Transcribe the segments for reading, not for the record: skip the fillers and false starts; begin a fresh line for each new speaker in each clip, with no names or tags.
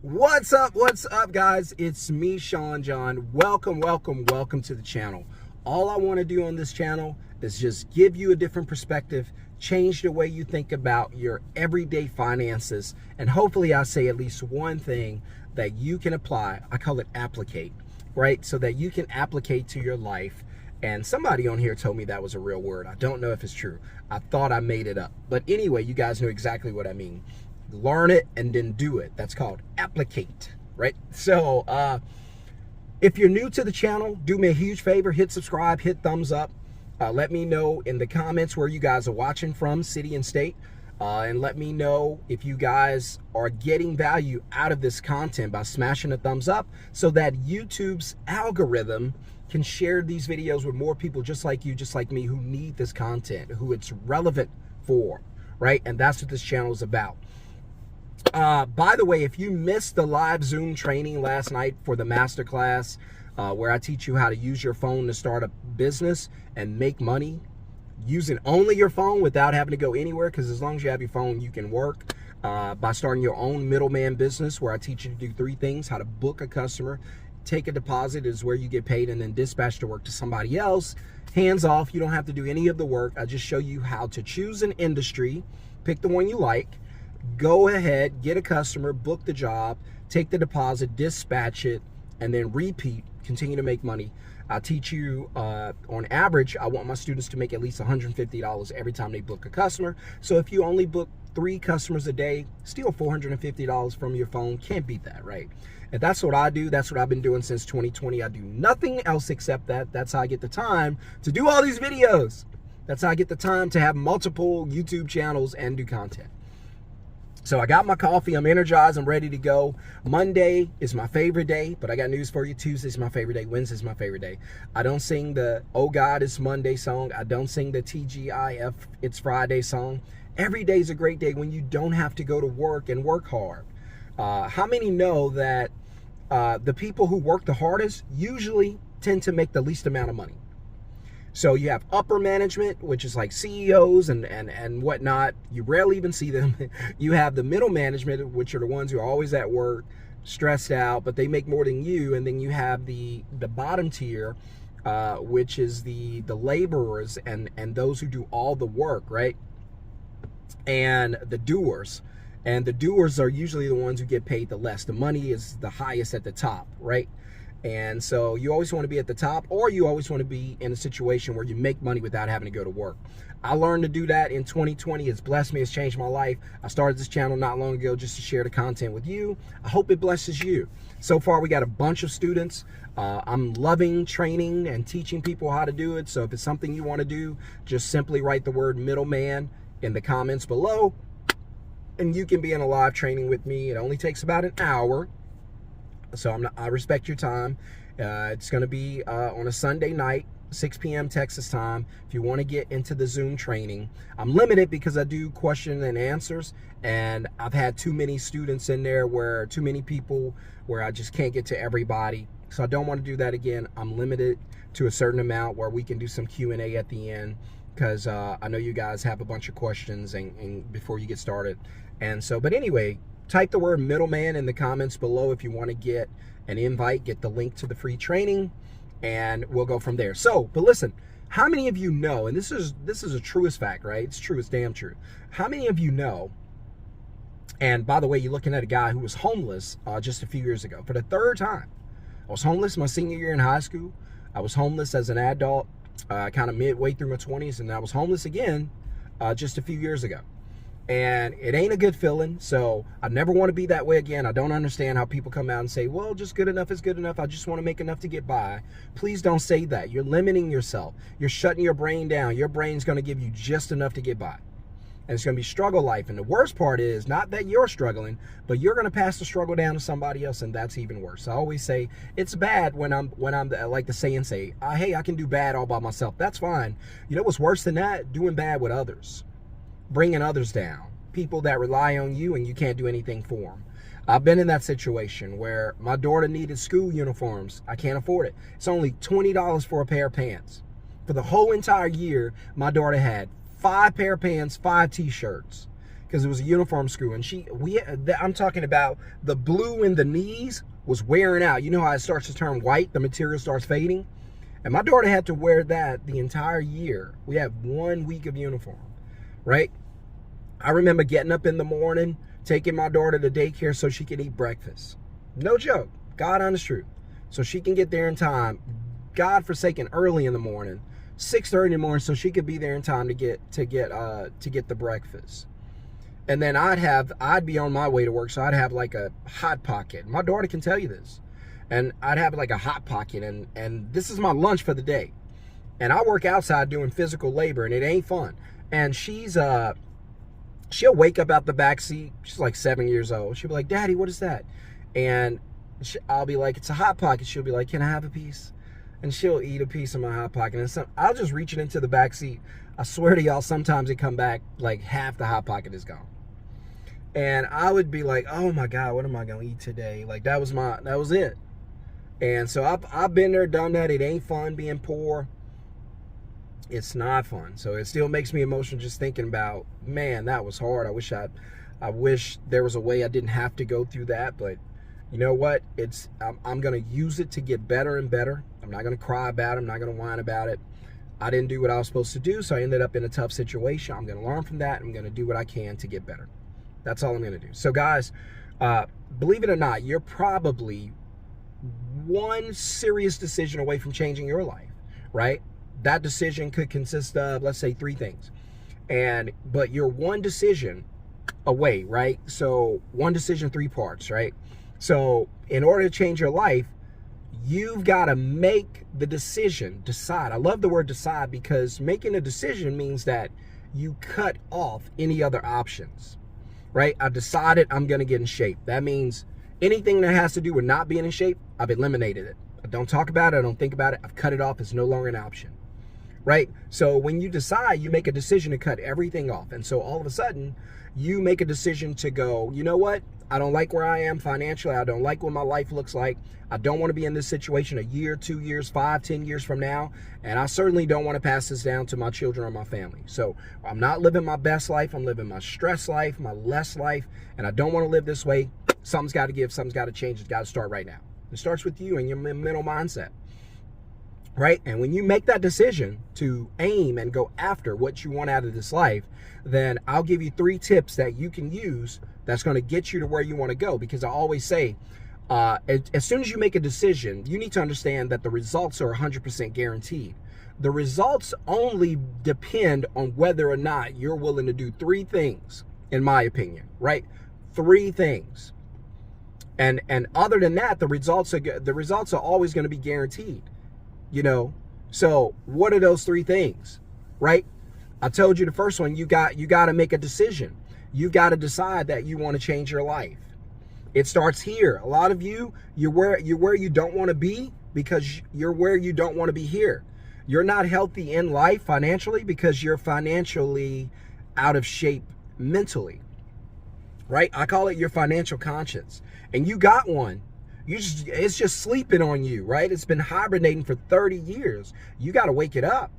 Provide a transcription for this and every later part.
What's up, guys? It's me, Shon-Jhon. Welcome to the channel. All I want to do on this channel is just give you a different perspective, change the way you think about your everyday finances, and hopefully I say at least one thing that you can apply. I call it applicate, right? So that you can applicate to your life. And somebody on here told me that was a real word. I don't know if it's true. I thought I made it up. But anyway, you guys know exactly what I mean. Learn it and then do it. That's called applicate, right? So if you're new to the channel, do me a huge favor, hit subscribe, hit thumbs up. Let me know in the comments where you guys are watching from, city and state, and let me know if you guys are getting value out of this content by smashing a thumbs up so that YouTube's algorithm can share these videos with more people just like you, just like me, who need this content, who it's relevant for, right? And that's what this channel is about. By the way, if you missed the live Zoom training last night for the masterclass where I teach you how to use your phone to start a business and make money using only your phone without having to go anywhere, because as long as you have your phone, you can work by starting your own middleman business, where I teach you to do three things: how to book a customer, take a deposit is where you get paid, and then dispatch the work to somebody else. Hands off, you don't have to do any of the work. I just show you how to choose an industry, pick the one you like, go ahead, get a customer, book the job, take the deposit, dispatch it, and then repeat, continue to make money. I teach you, on average, I want my students to make at least $150 every time they book a customer. So if you only book 3 customers a day, still $450 from your phone. Can't beat that, right? And that's what I do. That's what I've been doing since 2020. I do nothing else except that. That's how I get the time to do all these videos. That's how I get the time to have multiple YouTube channels and do content. So I got my coffee, I'm energized, I'm ready to go. Monday is my favorite day, but I got news for you. Tuesday's my favorite day, Wednesday's my favorite day. I don't sing the "Oh God, It's Monday" song. I don't sing the TGIF, "It's Friday" song. Every day's a great day when you don't have to go to work and work hard. How many know that the people who work the hardest usually tend to make the least amount of money? So you have upper management, which is like CEOs and whatnot. You rarely even see them. You have the middle management, which are the ones who are always at work, stressed out, but they make more than you. And then you have the bottom tier, which is the laborers and those who do all the work, right? And the doers. And the doers are usually the ones who get paid the less. The money is the highest at the top, right? And so you always want to be at the top, or you always want to be in a situation where you make money without having to go to work. I learned to do that in 2020. It's blessed me. It's changed my life. I started this channel not long ago just to share the content with you. I hope it blesses you. So far, we got a bunch of students. I'm loving training and teaching people how to do it. So if it's something you want to do, just simply write the word "middleman" in the comments below, and you can be in a live training with me. It only takes about an hour. So I respect your time. It's going to be on a Sunday night, 6 p.m. Texas time. If you want to get into the Zoom training, I'm limited because I do question and answers, and I've had too many students in there, where too many people, where I just can't get to everybody. So I don't want to do that again. I'm limited to a certain amount where we can do some Q&A at the end, because I know you guys have a bunch of questions and before you get started. And so, but anyway, type the word "middleman" in the comments below if you want to get an invite, get the link to the free training, and we'll go from there. So, but listen, how many of you know, and this is a truest fact, right? It's true, it's damn true. How many of you know, and by the way, you're looking at a guy who was homeless just a few years ago for the 3rd time. I was homeless my senior year in high school. I was homeless as an adult, kind of midway through my 20s, and I was homeless again just a few years ago. And it ain't a good feeling, so I never want to be that way again. I don't understand how people come out and say, well, just good enough is good enough. I just want to make enough to get by. Please don't say that. You're limiting yourself. You're shutting your brain down. Your brain's going to give you just enough to get by. And it's going to be struggle life. And the worst part is not that you're struggling, but you're going to pass the struggle down to somebody else, and that's even worse. I always say it's bad when I'm like the saying say, hey, I can do bad all by myself. That's fine. You know what's worse than that? Doing bad with others. Bringing others down, people that rely on you and you can't do anything for them. I've been in that situation where my daughter needed school uniforms. I can't afford it. It's only $20 for a pair of pants. For the whole entire year, my daughter had 5 pair of pants, 5 t-shirts. because it was a uniform school, and I'm talking about the blue in the knees was wearing out. You know how it starts to turn white, the material starts fading? And my daughter had to wear that the entire year. We had 1 week of uniform, right? I remember getting up in the morning, taking my daughter to daycare so she could eat breakfast. No joke, God honest truth. So she can get there in time, God forsaken, early in the morning, 6:30 in the morning, so she could be there in time to get the breakfast. And then I'd be on my way to work, so I'd have like a hot pocket. My daughter can tell you this. And I'd have like a hot pocket, and this is my lunch for the day. And I work outside doing physical labor, and it ain't fun. And she'll wake up out the back seat. She's like 7 years old. She'll be like, "Daddy, what is that?" And I'll be like, "It's a hot pocket." She'll be like, "Can I have a piece?" And she'll eat a piece of my hot pocket. And I'll just reach it into the back seat. I swear to y'all, sometimes it come back like half the hot pocket is gone. And I would be like, "Oh my God, what am I gonna eat today?" Like that was it. And so I've been there, done that. It ain't fun being poor. It's not fun. So it still makes me emotional just thinking about, man, that was hard. I wish there was a way I didn't have to go through that. But you know what? I'm gonna use it to get better and better. I'm not gonna cry about it. I'm not gonna whine about it. I didn't do what I was supposed to do, so I ended up in a tough situation. I'm gonna learn from that. I'm gonna do what I can to get better. That's all I'm gonna do. So guys, believe it or not, you're probably one serious decision away from changing your life, right? That decision could consist of, let's say, 3 things. But you're one decision away, right? So 1 decision, 3 parts, right? So in order to change your life, you've got to make the decision, decide. I love the word decide, because making a decision means that you cut off any other options, right? I've decided I'm going to get in shape. That means anything that has to do with not being in shape, I've eliminated it. I don't talk about it. I don't think about it. I've cut it off. It's no longer an option, right? So when you decide, you make a decision to cut everything off. And so all of a sudden, you make a decision to go, you know what? I don't like where I am financially. I don't like what my life looks like. I don't want to be in this situation a year, 2 years, 5, 10 years from now. And I certainly don't want to pass this down to my children or my family. So I'm not living my best life. I'm living my stress life, my less life. And I don't want to live this way. Something's got to give. Something's got to change. It's got to start right now. It starts with you and your mental mindset, right? And when you make that decision to aim and go after what you want out of this life, then I'll give you 3 tips that you can use that's going to get you to where you want to go. Because I always say, as soon as you make a decision, you need to understand that the results are 100% guaranteed. The results only depend on whether or not you're willing to do 3 things, in my opinion, right? 3 things. And other than that, the results are always going to be guaranteed, you know? So what are those 3 things, right? I told you the first one, you got to make a decision. You got to decide that you want to change your life. It starts here. A lot of you're where you don't want to be because you're where you don't want to be here. You're not healthy in life financially because you're financially out of shape mentally, right? I call it your financial conscience. And you got one. It's just sleeping on you, right? It's been hibernating for 30 years. You got to wake it up.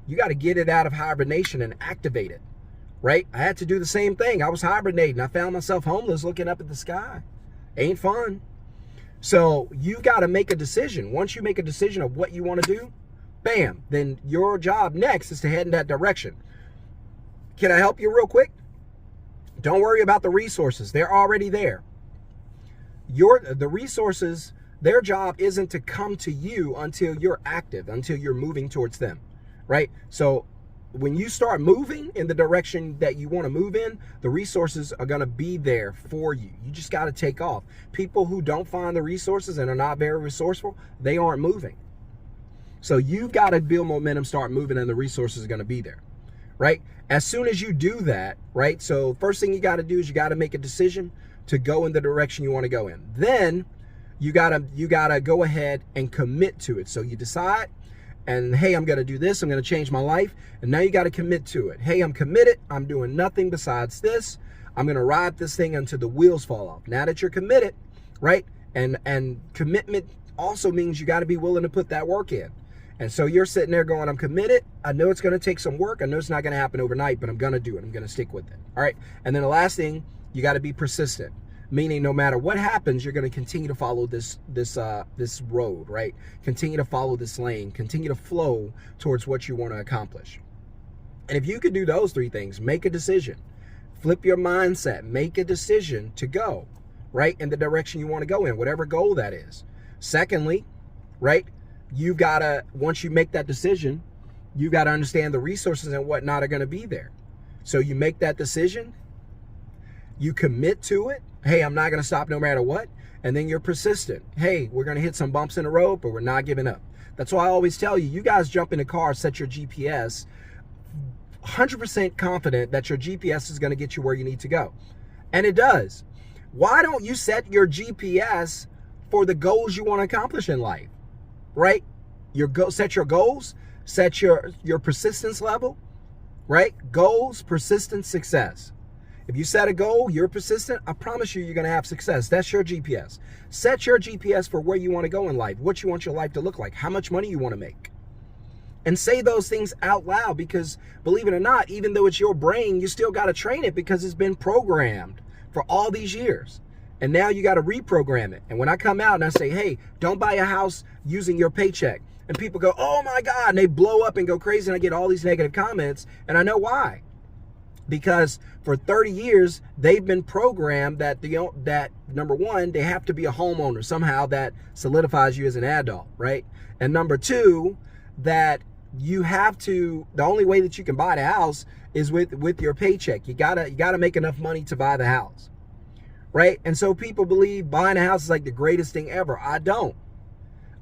You got to get it out of hibernation and activate it, right? I had to do the same thing. I was hibernating. I found myself homeless looking up at the sky. Ain't fun. So you got to make a decision. Once you make a decision of what you want to do, bam, then your job next is to head in that direction. Can I help you real quick? Don't worry about the resources. They're already there. The resources, their job isn't to come to you until you're active, until you're moving towards them, right? So when you start moving in the direction that you want to move in, the resources are going to be there for you. You just got to take off. People who don't find the resources and are not very resourceful, they aren't moving. So you've got to build momentum, start moving, and the resources are going to be there, right? As soon as you do that, right? So first thing you got to do is you got to make a decision to go in the direction you want to go in. Then you gotta go ahead and commit to it. So you decide, and hey, I'm gonna do this, I'm gonna change my life, and now you gotta commit to it. Hey, I'm committed, I'm doing nothing besides this. I'm gonna ride this thing until the wheels fall off. Now that you're committed, right? And commitment also means you gotta be willing to put that work in. And so you're sitting there going, I'm committed. I know it's going to take some work. I know it's not going to happen overnight, but I'm going to do it. I'm going to stick with it. All right. And then the last thing, you got to be persistent, meaning no matter what happens, you're going to continue to follow this road, right? Continue to follow this lane, continue to flow towards what you want to accomplish. And if you could do those three things, make a decision, flip your mindset, make a decision to go right in the direction you want to go in, whatever goal that is. Secondly, right, you've got to, once you make that decision, you got to understand the resources and whatnot are going to be there. So you make that decision, you commit to it. Hey, I'm not going to stop no matter what. And then you're persistent. Hey, we're going to hit some bumps in the road, but we're not giving up. That's why I always tell you, you guys jump in the car, set your GPS, 100% confident that your GPS is going to get you where you need to go. And it does. Why don't you set your GPS for the goals you want to accomplish in life, right? Set your goals, set your persistence level, right? Goals, persistence, success. If you set a goal, you're persistent, I promise you, you're going to have success. That's your GPS. Set your GPS for where you want to go in life, what you want your life to look like, how much money you want to make. And say those things out loud, because believe it or not, even though it's your brain, you still got to train it because it's been programmed for all these years. And now you got to reprogram it. And when I come out and I say, hey, don't buy a house using your paycheck, and people go, oh my God, and they blow up and go crazy, and I get all these negative comments, and I know why. Because for 30 years, they've been programmed that that number one, they have to be a homeowner. Somehow that solidifies you as an adult, right? And number two, that you have to, the only way that you can buy the house is with your paycheck. You gotta make enough money to buy the house, right? And so people believe buying a house is like the greatest thing ever. I don't.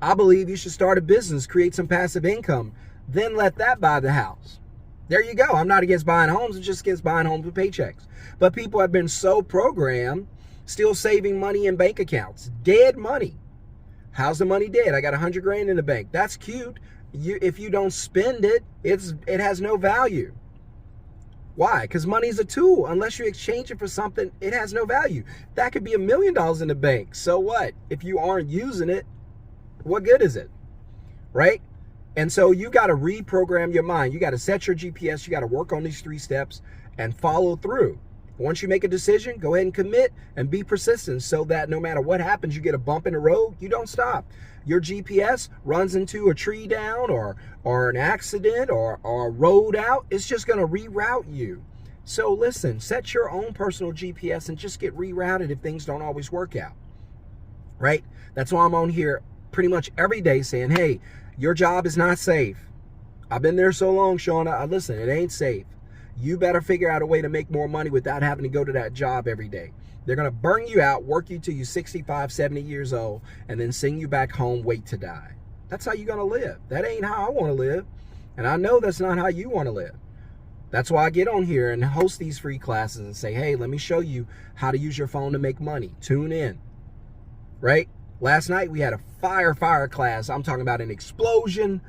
I believe you should start a business, create some passive income, then let that buy the house. There you go. I'm not against buying homes. I'm just against buying homes with paychecks. But people have been so programmed, still saving money in bank accounts, dead money. How's the money dead? I got 100 grand in the bank. That's cute. If you don't spend it, it has no value. Why? Because money is a tool. Unless you exchange it for something, it has no value. That could be $1 million in the bank. So what? If you aren't using it, what good is it? Right? And so you got to reprogram your mind. You got to set your GPS. You got to work on these 3 steps and follow through. Once you make a decision, go ahead and commit and be persistent, so that no matter what happens, you get a bump in the road, you don't stop. Your GPS runs into a tree down or an accident or a road out, it's just going to reroute you. So listen, set your own personal GPS and just get rerouted if things don't always work out, right? That's why I'm on here pretty much every day saying, hey, your job is not safe. I've been there so long, Sean. Listen, it ain't safe. You better figure out a way to make more money without having to go to that job every day. They're going to burn you out, work you till you're 65, 70 years old, and then send you back home, wait to die. That's how you're going to live. That ain't how I want to live. And I know that's not how you want to live. That's why I get on here and host these free classes and say, hey, let me show you how to use your phone to make money. Tune in, right? Last night we had a fire class. I'm talking about an explosion.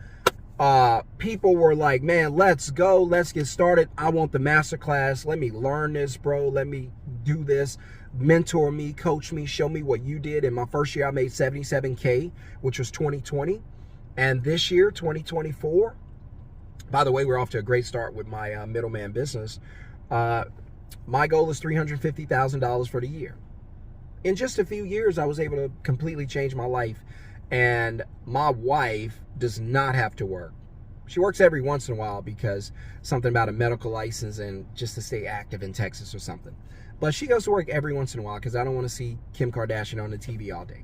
People were like, man, let's go. Let's get started. I want the master class. Let me learn this, bro. Let me do this. Mentor me, coach me, show me what you did. In my first year, I made $77K, which was 2020. And this year, 2024, by the way, we're off to a great start with my middleman business. My goal is $350,000 for the year. In just a few years, I was able to completely change my life. And my wife does not have to work. She works every once in a while because something about a medical license and just to stay active in Texas or something. But she goes to work every once in a while because I don't want to see Kim Kardashian on the TV all day.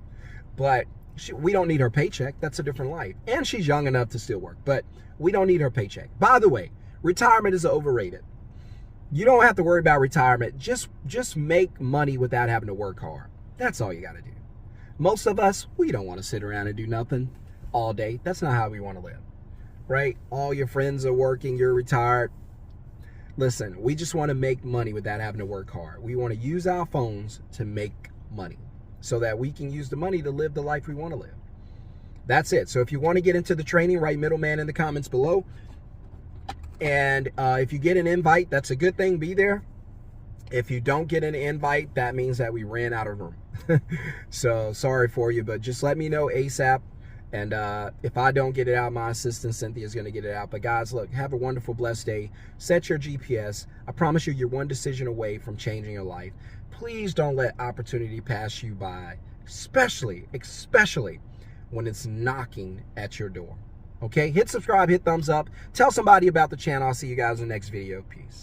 But we don't need her paycheck. That's a different life. And she's young enough to still work. But we don't need her paycheck. By the way, retirement is overrated. You don't have to worry about retirement. Just make money without having to work hard. That's all you got to do. Most of us, we don't want to sit around and do nothing all day. That's not how we want to live, right? All your friends are working, you're retired. Listen, we just want to make money without having to work hard. We want to use our phones to make money so that we can use the money to live the life we want to live. That's it. So if you want to get into the training, write middleman in the comments below. And if you get an invite, that's a good thing. Be there. If you don't get an invite, that means that we ran out of room. So sorry for you, but just let me know ASAP. And if I don't get it out, my assistant Cynthia is going to get it out. But guys, look, have a wonderful, blessed day. Set your GPS. I promise you, you're one decision away from changing your life. Please don't let opportunity pass you by, especially when it's knocking at your door. Okay, hit subscribe, hit thumbs up. Tell somebody about the channel. I'll see you guys in the next video. Peace.